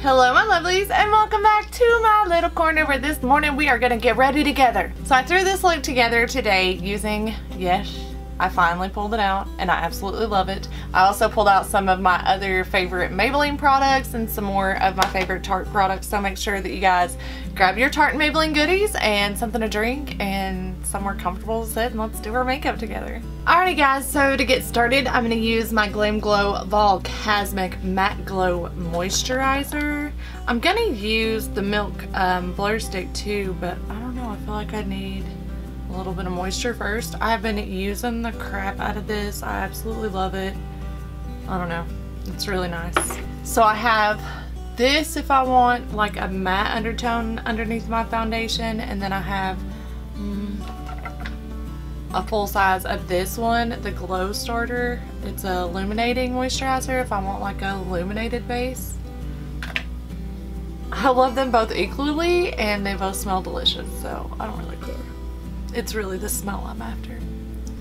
Hello my lovelies and welcome back to my little corner where this morning we are going to get ready together. So I threw this look together today using, yes, I finally pulled it out and I absolutely love it. I also pulled out some of my other favorite Maybelline products and some more of my favorite Tarte products. So make sure that you guys grab your Tarte and Maybelline goodies and something to drink and somewhere comfortable to sit and let's do our makeup together. Alrighty guys, so to get started I'm going to use my Glam Glow Volcasmic Matte Glow Moisturizer. I'm going to use the Milk Blur Stick too, but I don't know, I feel like I need a little bit of moisture first. I've been using the crap out of this. I absolutely love it. I don't know, it's really nice. So I have this if I want like a matte undertone underneath my foundation, and then I have a full size of this one, the Glow Starter. It's a illuminating moisturizer if I want like a illuminated base. I love them both equally and they both smell delicious, so I don't really care. It's really the smell I'm after.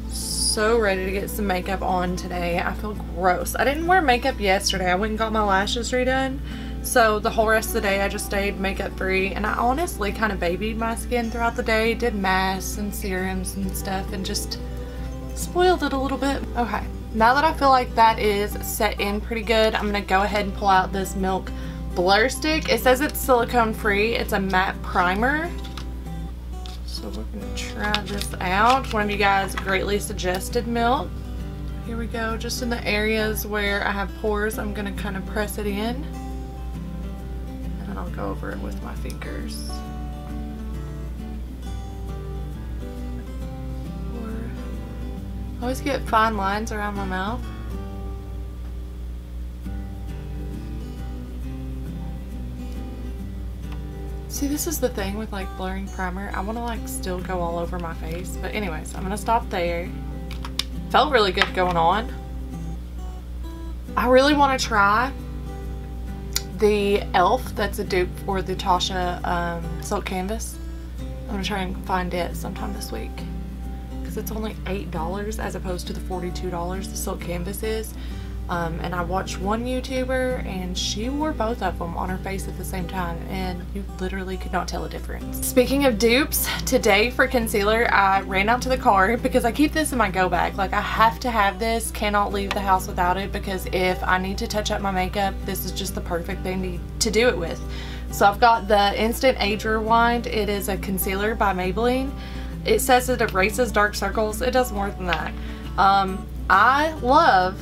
So ready to get some makeup on today. I feel gross. I didn't wear makeup yesterday. I went and got my lashes redone. So the whole rest of the day I just stayed makeup free, and I honestly kind of babied my skin throughout the day. Did masks and serums and stuff and just spoiled it a little bit. Okay, now that I feel like that is set in pretty good, I'm gonna go ahead and pull out this Milk Blur Stick. It says it's silicone free. It's a matte primer. So we're gonna try this out. One of you guys greatly suggested Milk. Here we go, just in the areas where I have pores, I'm gonna kind of press it in. And I'll go over it with my fingers. I always get fine lines around my mouth. See, this is the thing with like blurring primer. I want to like still go all over my face. But anyways, I'm going to stop there. Felt really good going on. I really want to try the e.l.f. that's a dupe for the Tasha Silk Canvas. I'm going to try and find it sometime this week. Because it's only $8 as opposed to the $42 the Silk Canvas is. And I watched one YouTuber and she wore both of them on her face at the same time and you literally could not tell the difference. Speaking of dupes, today for concealer I ran out to the car because I keep this in my go bag. Like I have to have this, cannot leave the house without it, because if I need to touch up my makeup, this is just the perfect thing to do it with. So I've got the Instant Age Rewind. It is a concealer by Maybelline. It says it erases dark circles. It does more than that. I love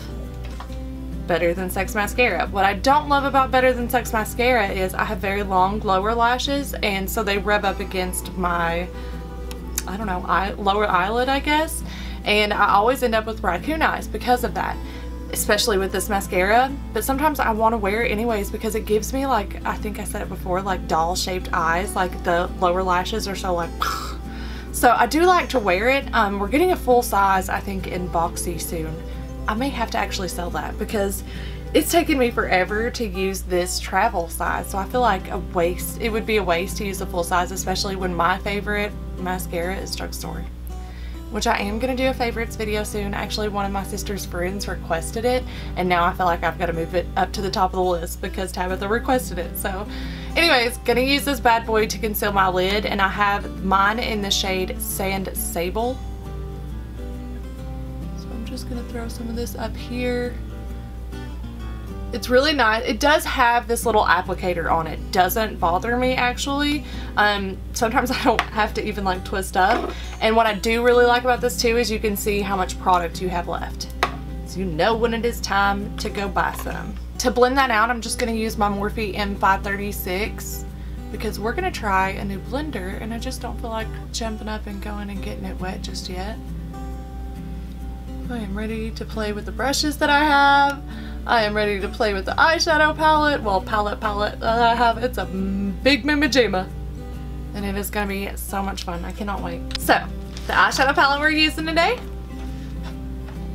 Better Than Sex Mascara. What I don't love about Better Than Sex Mascara is I have very long lower lashes, and so they rub up against my, I don't know, lower eyelid I guess, and I always end up with raccoon eyes because of that, especially with this mascara. But sometimes I want to wear it anyways because it gives me, like, I think I said it before, like doll shaped eyes. Like the lower lashes are so like so I do like to wear it. We're getting a full size I think in Boxy soon. I may have to actually sell that because it's taken me forever to use this travel size, so I feel like it would be a waste to use a full size, especially when my favorite mascara is drugstore, which I am going to do a favorites video soon. Actually, one of my sister's friends requested it and now I feel like I've got to move it up to the top of the list because Tabitha requested it. So anyways, gonna use this bad boy to conceal my lid, and I have mine in the shade Sand Sable. Just gonna throw some of this up here. It's really nice. It does have this little applicator on it. Doesn't bother me actually. Sometimes I don't have to even like twist up. And what I do really like about this too is you can see how much product you have left, so you know when it is time to go buy some. To blend that out, I'm just gonna use my Morphe M536 because we're gonna try a new blender and I just don't feel like jumping up and going and getting it wet just yet. I am ready to play with the brushes that I have. I am ready to play with the eyeshadow palette. Well, palette that I have. It's a big mamajama. And it is going to be so much fun. I cannot wait. So, the eyeshadow palette we're using today.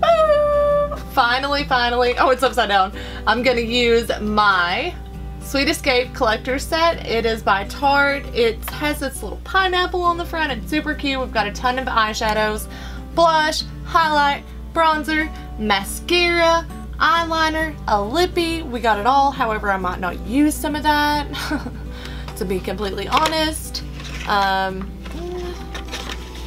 Boom! Finally. Oh, it's upside down. I'm going to use my Sweet Escape Collector's Set. It is by Tarte. It has this little pineapple on the front. It's super cute. We've got a ton of eyeshadows, blush, highlight, bronzer, mascara, eyeliner, a lippy. We got it all. However, I might not use some of that, to be completely honest. I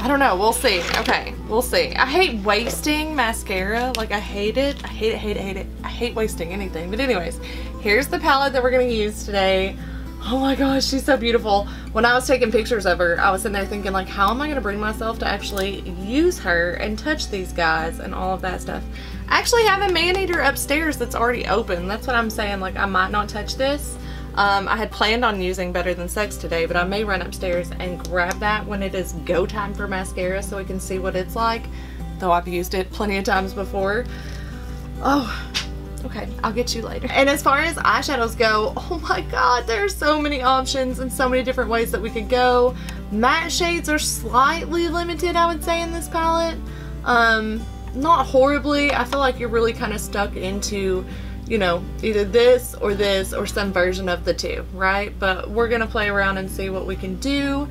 don't know. We'll see. Okay, we'll see. I hate wasting mascara. Like, I hate it. I hate it, hate it, hate it. I hate wasting anything. But anyways, here's the palette that we're going to use today. Oh my gosh, she's so beautiful. When I was taking pictures of her, I was sitting there thinking, like, how am I going to bring myself to actually use her and touch these guys and all of that stuff? I actually have a man-eater upstairs that's already open. That's what I'm saying. Like, I might not touch this. I had planned on using Better Than Sex today, but I may run upstairs and grab that when it is go time for mascara so we can see what it's like. Though I've used it plenty of times before. Oh. Okay, I'll get you later. And as far as eyeshadows go, oh my god, there's so many options and so many different ways that we could go. Matte shades are slightly limited, I would say, in this palette. Not horribly. I feel like you're really kind of stuck into, you know, either this or some version of the two, right? But we're gonna play around and see what we can do.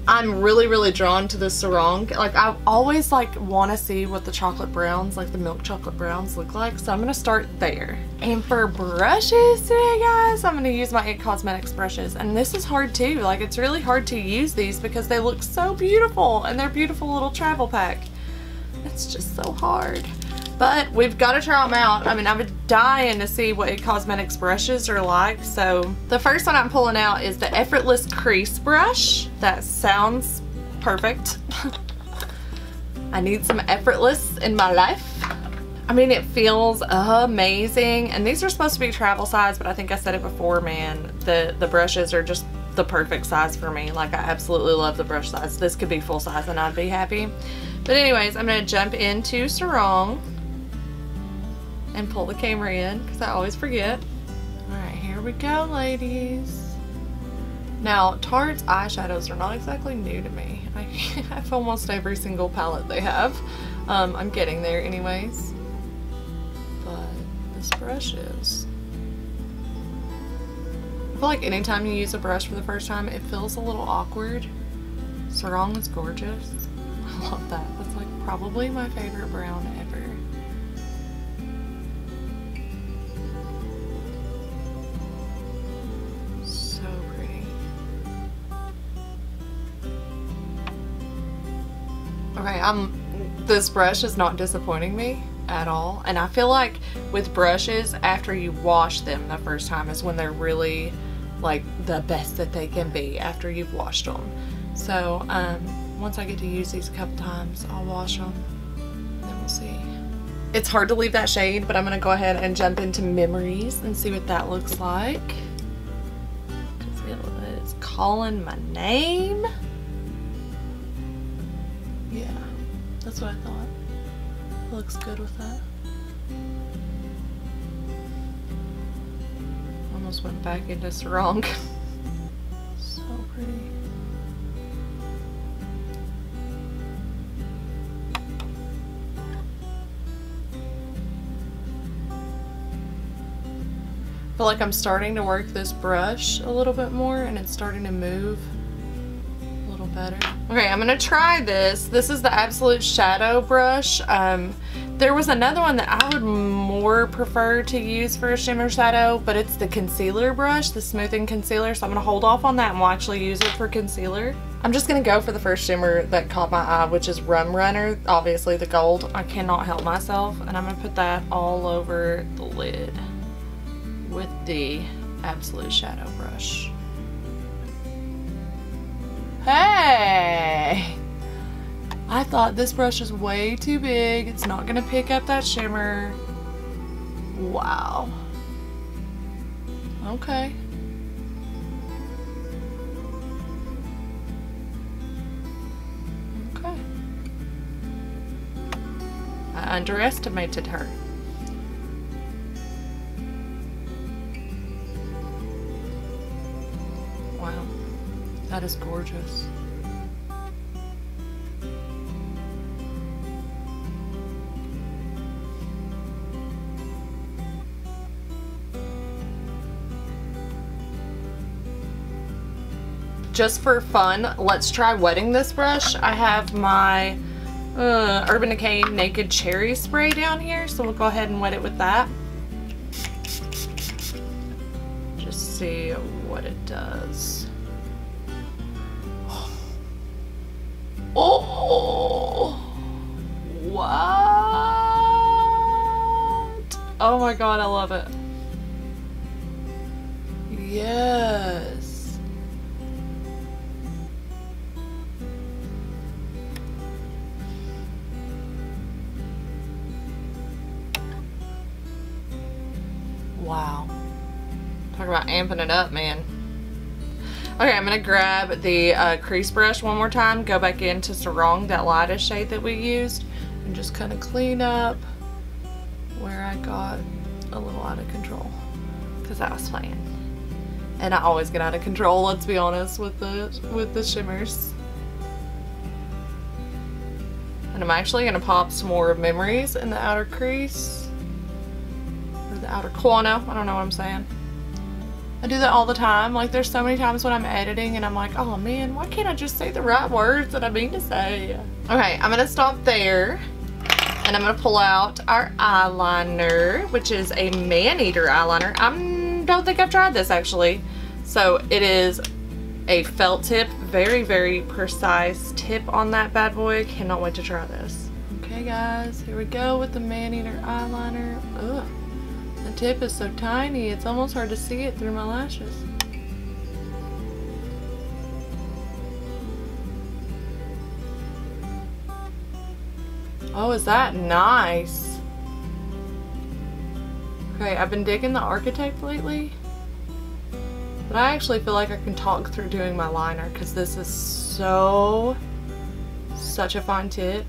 I'm really drawn to the sarong. Like, I always like want to see what the chocolate browns, like the milk chocolate browns, look like. So I'm going to start there. And for brushes today, guys, I'm going to use my IT Cosmetics brushes. And this is hard too. Like, it's really hard to use these because they look so beautiful and they're beautiful little travel pack. It's just so hard. But we've got to try them out. I mean, I've been dying to see what IT Cosmetics brushes are like. So the first one I'm pulling out is the Effortless Crease Brush. That sounds perfect. I need some effortless in my life. I mean, it feels amazing. And these are supposed to be travel size, but I think I said it before, man. The brushes are just the perfect size for me. Like, I absolutely love the brush size. This could be full size and I'd be happy. But anyways, I'm going to jump into sarong and pull the camera in because I always forget. Alright, here we go, ladies. Now, Tarte's eyeshadows are not exactly new to me. I have almost every single palette they have. I'm getting there anyways. But this brush is... I feel like anytime you use a brush for the first time, it feels a little awkward. Sarong is gorgeous. I love that. That's like probably my favorite brown ever. Okay, this brush is not disappointing me at all. And I feel like with brushes, after you wash them the first time is when they're really like the best that they can be after you've washed them. So once I get to use these a couple times, I'll wash them and then we'll see. It's hard to leave that shade, but I'm gonna go ahead and jump into Memories and see what that looks like. It's calling my name. Yeah, that's what I thought. It looks good with that. Almost went back into sarong. So pretty. I feel like I'm starting to work this brush a little bit more and it's starting to move a little better. Okay, I'm gonna try this. This is the Absolute Shadow brush. There was another one that I would more prefer to use for a shimmer shadow, but it's the concealer brush, the smoothing concealer, so I'm gonna hold off on that and we'll actually use it for concealer. I'm just gonna go for the first shimmer that caught my eye, which is Rum Runner, obviously the gold. I cannot help myself, and I'm gonna put that all over the lid with the Absolute Shadow brush. Hey! I thought this brush is way too big. It's not gonna pick up that shimmer. Wow. Okay. Okay. I underestimated her. Wow. That is gorgeous. Just for fun, let's try wetting this brush. I have my Urban Decay Naked Cherry Spray down here. So we'll go ahead and wet it with that. Just see what it does. Oh! What? Oh my god, I love it. Yes. Wow. Talk about amping it up, man. Okay, I'm going to grab the crease brush one more time, go back into Sarong, that lightest shade that we used, and just kind of clean up where I got a little out of control, because I was playing. And I always get out of control, let's be honest, with the shimmers. And I'm actually going to pop some more Memories in the outer crease, or the outer corner, I don't know what I'm saying. I do that all the time. Like, there's so many times when I'm editing and I'm like, oh man, why can't I just say the right words that I mean to say? Okay, I'm gonna stop there and I'm gonna pull out our eyeliner, which is a man-eater eyeliner. I don't think I've tried this actually. So it is a felt tip, very, very precise tip on that bad boy. Cannot wait to try this. Okay guys, here we go with the man-eater eyeliner. Ugh. The tip is so tiny, it's almost hard to see it through my lashes. Oh, is that nice? Okay, I've been digging the Architect lately, but I actually feel like I can talk through doing my liner because this is such a fine tip.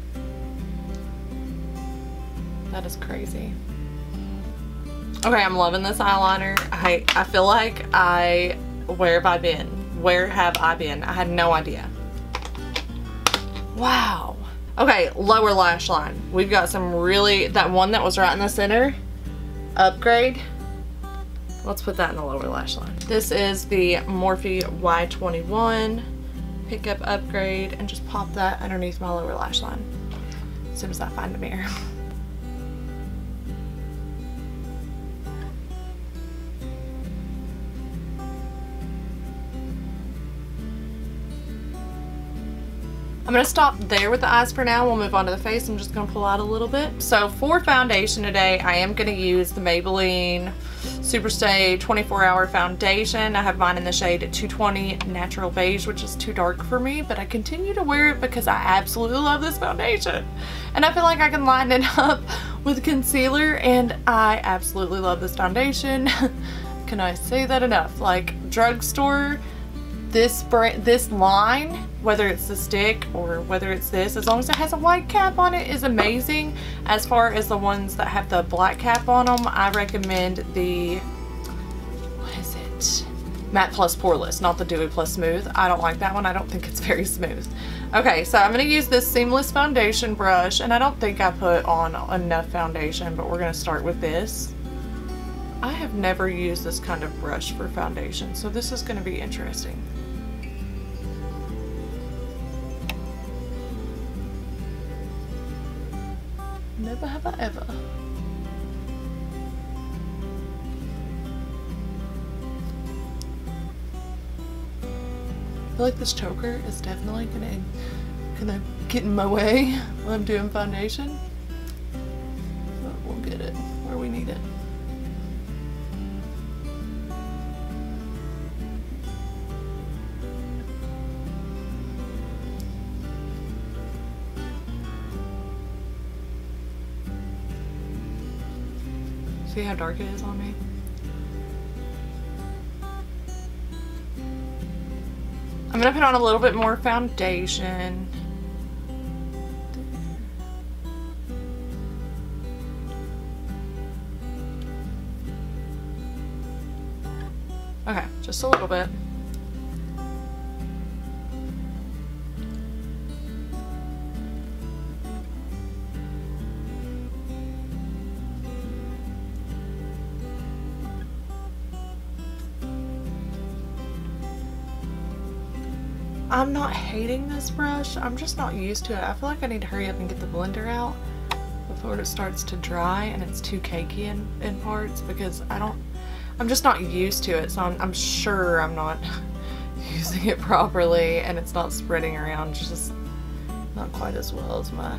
That is crazy. Okay, I'm loving this eyeliner. I feel like where have I been? Where have I been? I had no idea. Wow. Okay, lower lash line. We've got some really, that one that was right in the center, Upgrade. Let's put that in the lower lash line. This is the Morphe Y21 Pickup Upgrade, and just pop that underneath my lower lash line as soon as I find a mirror. I'm going to stop there with the eyes for now. We'll move on to the face. I'm just going to pull out a little bit. So for foundation today, I am going to use the Maybelline Superstay 24-Hour Foundation. I have mine in the shade 220 Natural Beige, which is too dark for me, but I continue to wear it because I absolutely love this foundation. And I feel like I can line it up with concealer, and I absolutely love this foundation. Can I say that enough? Like, drugstore, this line, whether it's the stick or whether it's this, as long as it has a white cap on it, is amazing. As far as the ones that have the black cap on them, I recommend the, what is it? Matte Plus Poreless, not the Dewy Plus Smooth. I don't like that one. I don't think it's very smooth. Okay, so I'm going to use this Seamless Foundation brush, and I don't think I put on enough foundation, but we're going to start with this. I have never used this kind of brush for foundation, so this is going to be interesting. Never have I ever. I feel like this choker is definitely gonna get in my way while I'm doing foundation, but we'll get it where we need it. See how dark it is on me? I'm gonna put on a little bit more foundation. Okay, just a little bit. I'm not hating this brush. I'm just not used to it. I feel like I need to hurry up and get the blender out before it starts to dry and it's too cakey in parts, because I'm just not used to it. So I'm sure I'm not using it properly and it's not spreading around, just not quite as well as my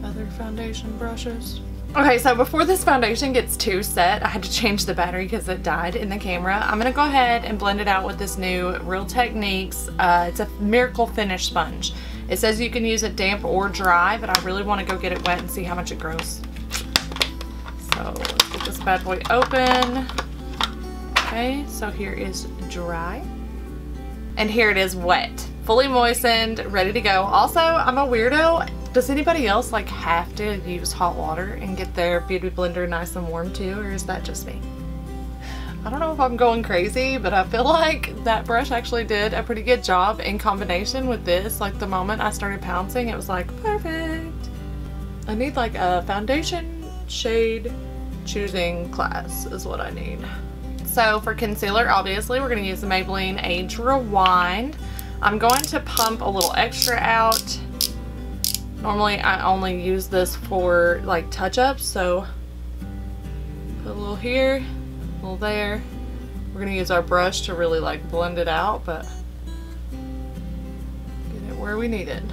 other foundation brushes. Okay, so before this foundation gets too set, I had to change the battery because it died in the camera. I'm gonna go ahead and blend it out with this new Real Techniques. It's a Miracle Finish sponge. It says you can use it damp or dry, but I really want to go get it wet and see how much it grows. So let's get this bad boy open. Okay, so here is dry. And here it is wet. Fully moistened, ready to go. Also, I'm a weirdo. Does anybody else like have to use hot water and get their beauty blender nice and warm too, or is that just me? I don't know if I'm going crazy, but I feel like that brush actually did a pretty good job in combination with this. Like the moment I started pouncing, it was like perfect. I need like a foundation shade choosing class is what I need. So for concealer, obviously we're going to use the Maybelline Age Rewind. I'm going to pump a little extra out. Normally I only use this for like touch-ups, so put a little here, a little there. We're gonna use our brush to really like blend it out, but get it where we need it.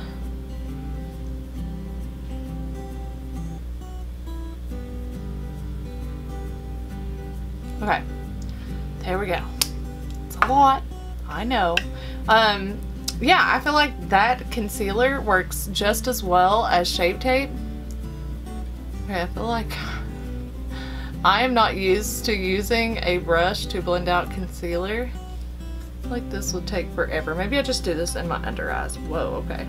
Okay, there we go. It's a lot, I know. Yeah, I feel like that concealer works just as well as Shape Tape. Okay, I feel like I am not used to using a brush to blend out concealer. I feel like this would take forever. Maybe I just do this in my under eyes. Whoa, okay.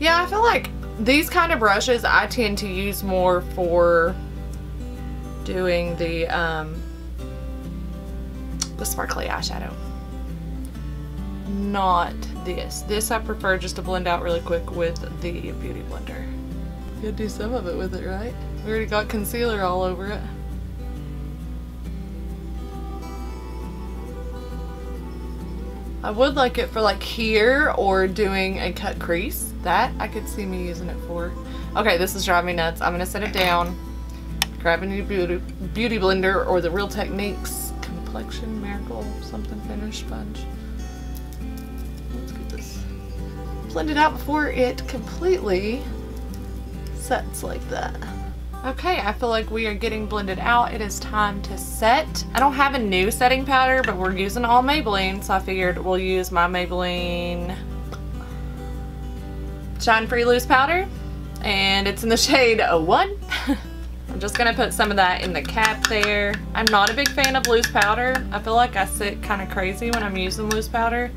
Yeah, I feel like these kind of brushes I tend to use more for doing the sparkly eyeshadow. Not this. This I prefer just to blend out really quick with the Beauty Blender. You gotta do some of it with it, right? We already got concealer all over it. I would like it for like here or doing a cut crease. That I could see me using it for. Okay, this is driving me nuts. I'm gonna set it down. Grab a new beauty blender or the Real Techniques Complexion Miracle something finish sponge. Let's get this blended out before it completely sets like that. Okay, I feel like we are getting blended out. It is time to set. I don't have a new setting powder, but we're using all Maybelline, so I figured we'll use my Maybelline Shine Free Loose Powder, and it's in the shade 01. I'm just gonna put some of that in the cap there. I'm not a big fan of loose powder. I feel like I sit kind of crazy when I'm using loose powder,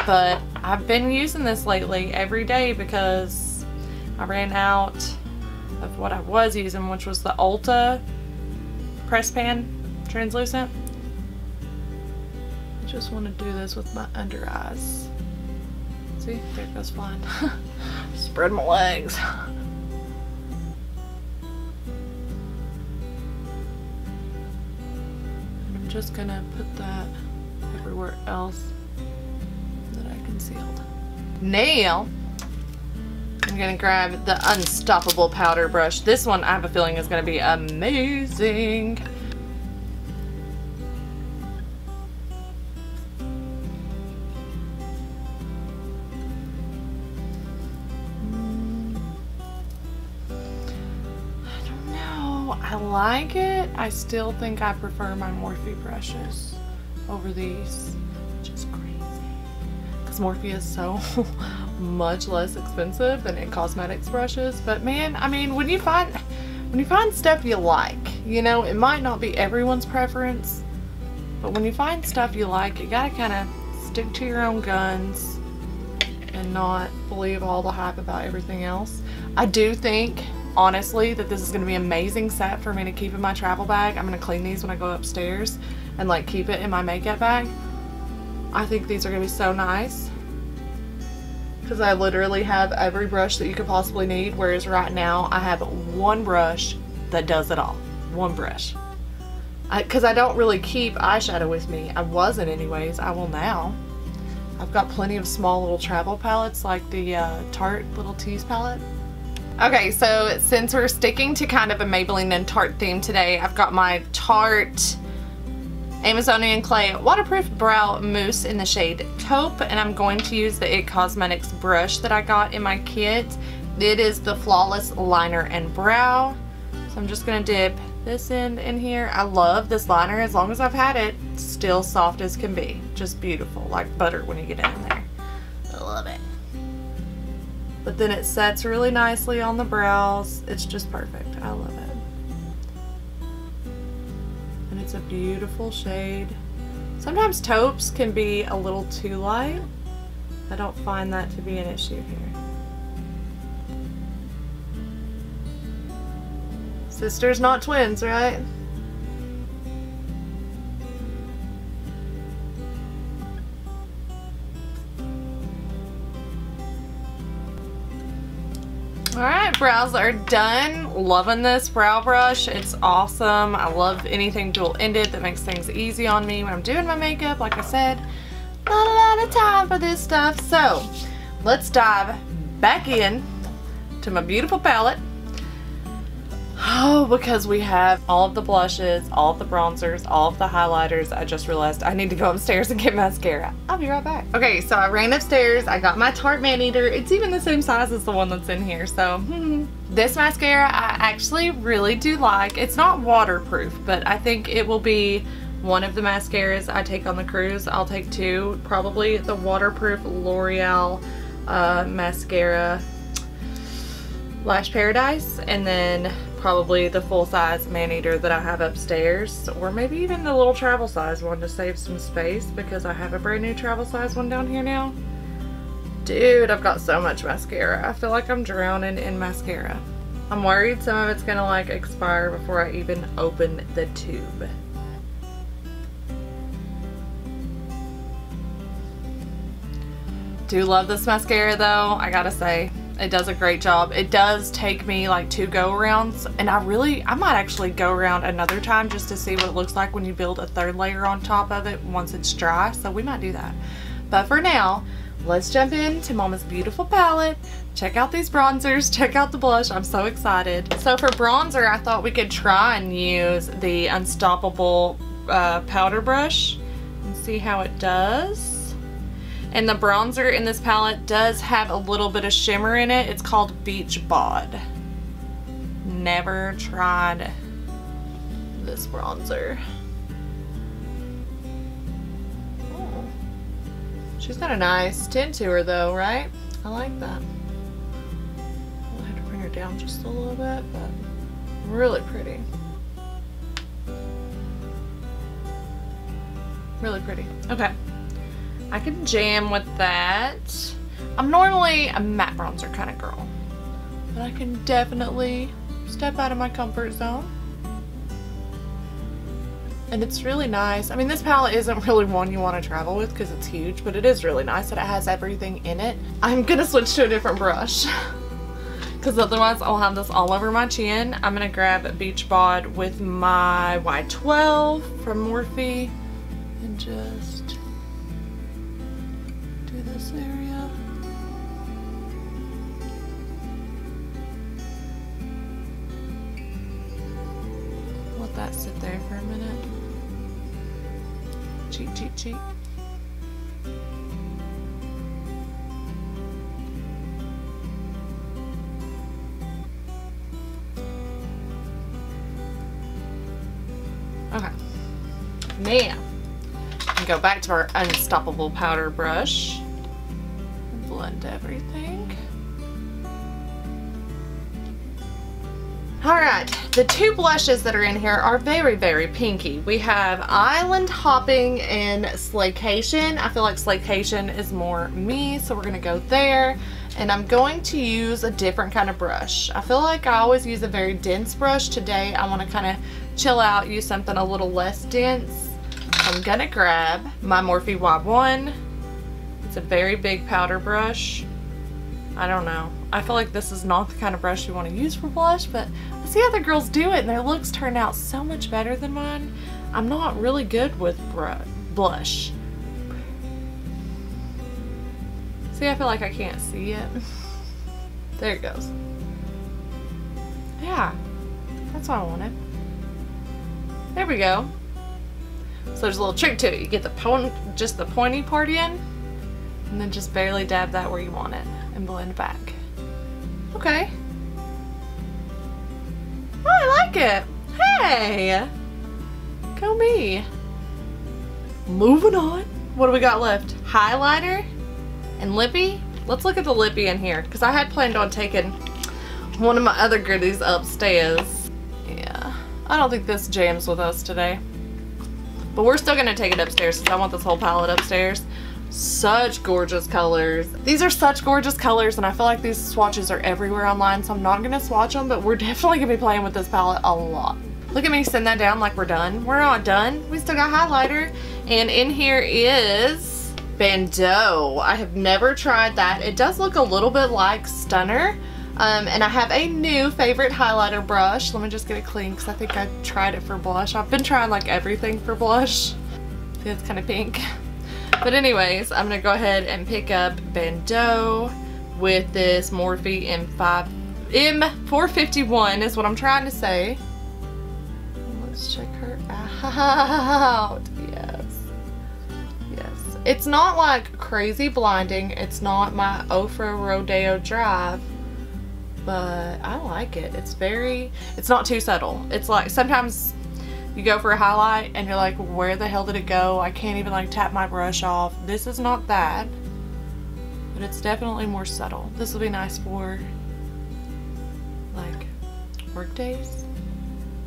but I've been using this lately every day because I ran out of what I was using, which was the Ulta press pan translucent. I just want to do this with my under eyes. See, there it goes flying. Spread my legs. I'm just gonna put that everywhere else that I concealed. Now I'm gonna grab the Unstoppable powder brush. This one I have a feeling is gonna be amazing. I don't know. I like it. I still think I prefer my Morphe brushes over these, which is crazy. Because Morphe is so much less expensive than in cosmetics brushes. But man, I mean, when you find stuff you like, you know, it might not be everyone's preference, but when you find stuff you like, you gotta kind of stick to your own guns and not believe all the hype about everything else. I do think, honestly, that this is gonna be an amazing set for me to keep in my travel bag. I'm gonna clean these when I go upstairs and like keep it in my makeup bag. I think these are gonna be so nice because I literally have every brush that you could possibly need, whereas right now I have one brush that does it all. One brush. Because I don't really keep eyeshadow with me. I wasn't anyways. I will now. I've got plenty of small little travel palettes like the Tarte little tease palette. Okay, so since we're sticking to kind of a Maybelline and Tarte theme today, I've got my Tarte Amazonian Clay Waterproof Brow Mousse in the shade Taupe, and I'm going to use the IT Cosmetics brush that I got in my kit. It is the Flawless Liner and Brow. So I'm just going to dip this in here. I love this liner. As long as I've had it, it's still soft as can be. Just beautiful, like butter when you get in there. I love it. But then it sets really nicely on the brows. It's just perfect. I love it. And it's a beautiful shade. Sometimes taupes can be a little too light. I don't find that to be an issue here. Sisters, not twins, right? Alright, brows are done. Loving this brow brush. It's awesome. I love anything dual-ended that makes things easy on me when I'm doing my makeup. Like I said, not a lot of time for this stuff. So, let's dive back in to my beautiful palette. Oh, because we have all of the blushes, all of the bronzers, all of the highlighters. I just realized I need to go upstairs and get mascara. I'll be right back. Okay, so I ran upstairs. I got my Tarte Maneater. It's even the same size as the one that's in here. So, this mascara I actually really do like. It's not waterproof, but I think it will be one of the mascaras I take on the cruise. I'll take two. Probably the waterproof L'Oreal mascara Lash Paradise, and then probably the full-size Maneater that I have upstairs, or maybe even the little travel size one to save some space because I have a brand new travel size one down here now. Dude, I've got so much mascara. I feel like I'm drowning in mascara. I'm worried some of it's gonna like expire before I even open the tube. Do love this mascara though, I gotta say. It does a great job. It does take me like 2 go-arounds, and I might actually go around another time just to see what it looks like when you build a 3rd layer on top of it once it's dry, so we might do that. But for now, let's jump into Mama's beautiful palette. Check out these bronzers, check out the blush. I'm so excited. So for bronzer, I thought we could try and use the Unstoppable powder brush and see how it does. And the bronzer in this palette does have a little bit of shimmer in it. It's called Beach Bod. Never tried this bronzer. Oh. She's got a nice tint to her though, right? I like that. I'll have to bring her down just a little bit, but really pretty. Really pretty. Okay. I can jam with that. I'm normally a matte bronzer kind of girl, but I can definitely step out of my comfort zone. And it's really nice. I mean, this palette isn't really one you want to travel with because it's huge, but it is really nice that it has everything in it. I'm gonna switch to a different brush because otherwise I'll have this all over my chin. I'm gonna grab Beach Bod with my Y12 from Morphe and just this area. Let that sit there for a minute. Cheat, cheat, cheat. Okay. Now, and go back to our Unstoppable powder brush. Blend everything. Alright, the 2 blushes that are in here are very, very pinky. We have Island Hopping and Slaycation. I feel like Slaycation is more me, so we're going to go there. And I'm going to use a different kind of brush. I feel like I always use a very dense brush. Today I want to kind of chill out, use something a little less dense. I'm going to grab my Morphe Y1. It's a very big powder brush. I don't know. I feel like this is not the kind of brush you want to use for blush, but I see other girls do it and their looks turn out so much better than mine. I'm not really good with blush. See, I feel like I can't see it. There it goes. Yeah, that's what I wanted. There we go. So there's a little trick to it. You get just the pointy part in, and then just barely dab that where you want it and blend back. Okay. Oh, I like it. Hey, go me. Moving on. What do we got left? Highlighter and lippy. Let's look at the lippy in here, because I had planned on taking one of my other goodies upstairs. Yeah, I don't think this jams with us today, but we're still gonna take it upstairs because I want this whole palette upstairs. Such gorgeous colors. These are such gorgeous colors, and I feel like these swatches are everywhere online, so I'm not gonna swatch them, but we're definitely gonna be playing with this palette a lot. Look at me send that down like we're done. We're not done. We still got highlighter, and in here is Bandeau. I have never tried that. It does look a little bit like Stunner. And I have a new favorite highlighter brush. Let me just get it clean because I think I tried it for blush. I've been trying like everything for blush. See, it's kind of pink. But anyways, I'm going to go ahead and pick up Bandeau with this Morphe M451 is what I'm trying to say. Let's check her out. Yes. Yes. It's not like crazy blinding. It's not my Ofra Rodeo Drive. But I like it. It's not too subtle. It's like sometimes you go for a highlight and you're like, where the hell did it go? I can't even like tap my brush off. This is not that, but it's definitely more subtle. This will be nice for like work days.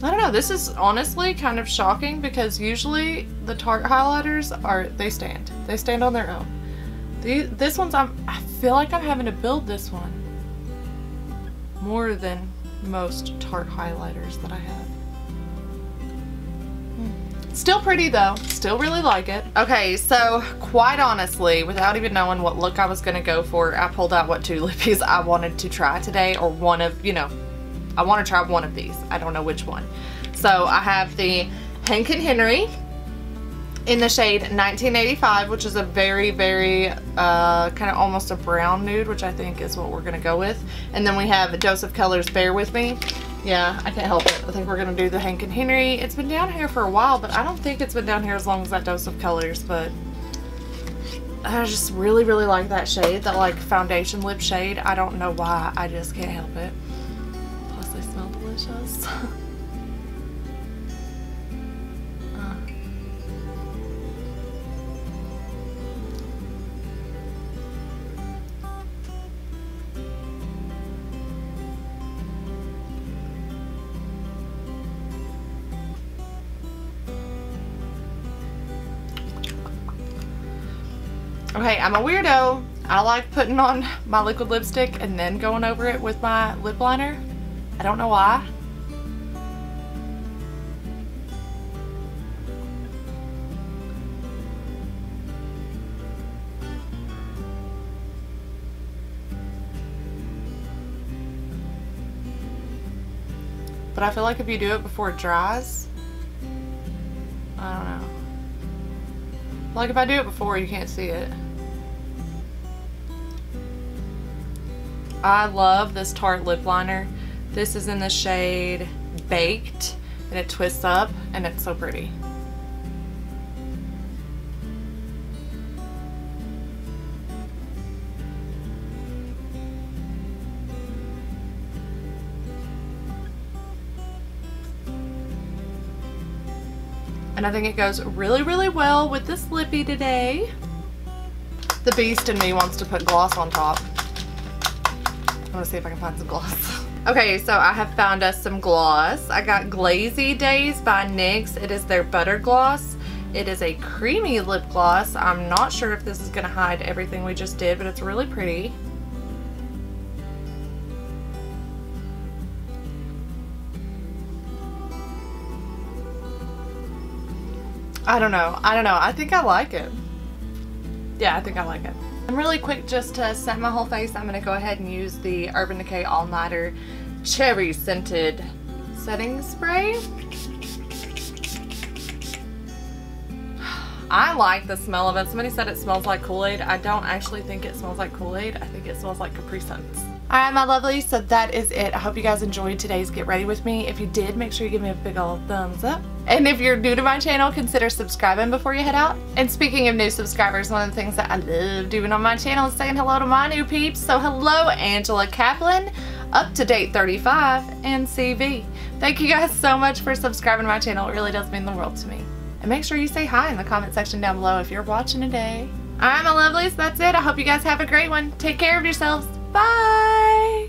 I don't know. This is honestly kind of shocking because usually the Tarte highlighters they stand on their own. This one's, I feel like I'm having to build this one more than most Tarte highlighters that I have. Still pretty though. Still really like it. Okay, so quite honestly, without even knowing what look I was gonna go for, I pulled out what two lippies I wanted to try today, or one of, you know, I want to try one of these. I don't know which one. So I have the Hank & Henry in the shade 1985, which is a very, very kind of almost a brown nude, which I think is what we're gonna go with. And then we have a Dose of Colors, Bear With Me. Yeah, I can't help it. I think we're gonna do the Hank & Henry. It's been down here for a while, but I don't think it's been down here as long as that Dose of Colors, but I just really, really like that shade, that like foundation lip shade. I don't know why, I just can't help it. Plus they smell delicious. Okay, I'm a weirdo. I like putting on my liquid lipstick and then going over it with my lip liner. I don't know why. But I feel like if you do it before it dries, I don't know. Like if I do it before, you can't see it. I love this Tarte lip liner. This is in the shade Baked, and it twists up, and it's so pretty. And I think it goes really, really well with this lippy today. The beast in me wants to put gloss on top. I'm gonna see if I can find some gloss. Okay, so I have found us some gloss. I got Glazy Days by NYX. It is their butter gloss. It is a creamy lip gloss. I'm not sure if this is gonna hide everything we just did, but it's really pretty. I don't know. I think I like it. Yeah, I think I like it. And really quick, just to set my whole face, I'm going to go ahead and use the Urban Decay All Nighter Cherry Scented Setting Spray. I like the smell of it. Somebody said it smells like Kool-Aid. I don't actually think it smells like Kool-Aid. I think it smells like Capri Suns. Alright, my lovelies, so that is it. I hope you guys enjoyed today's Get Ready With Me. If you did, make sure you give me a big old thumbs up. And if you're new to my channel, consider subscribing before you head out. And speaking of new subscribers, one of the things that I love doing on my channel is saying hello to my new peeps. So hello, Angela Kaplan, Up to Date 35, and CV. Thank you guys so much for subscribing to my channel. It really does mean the world to me. And make sure you say hi in the comment section down below if you're watching today. Alright, my lovelies, that's it. I hope you guys have a great one. Take care of yourselves. Bye!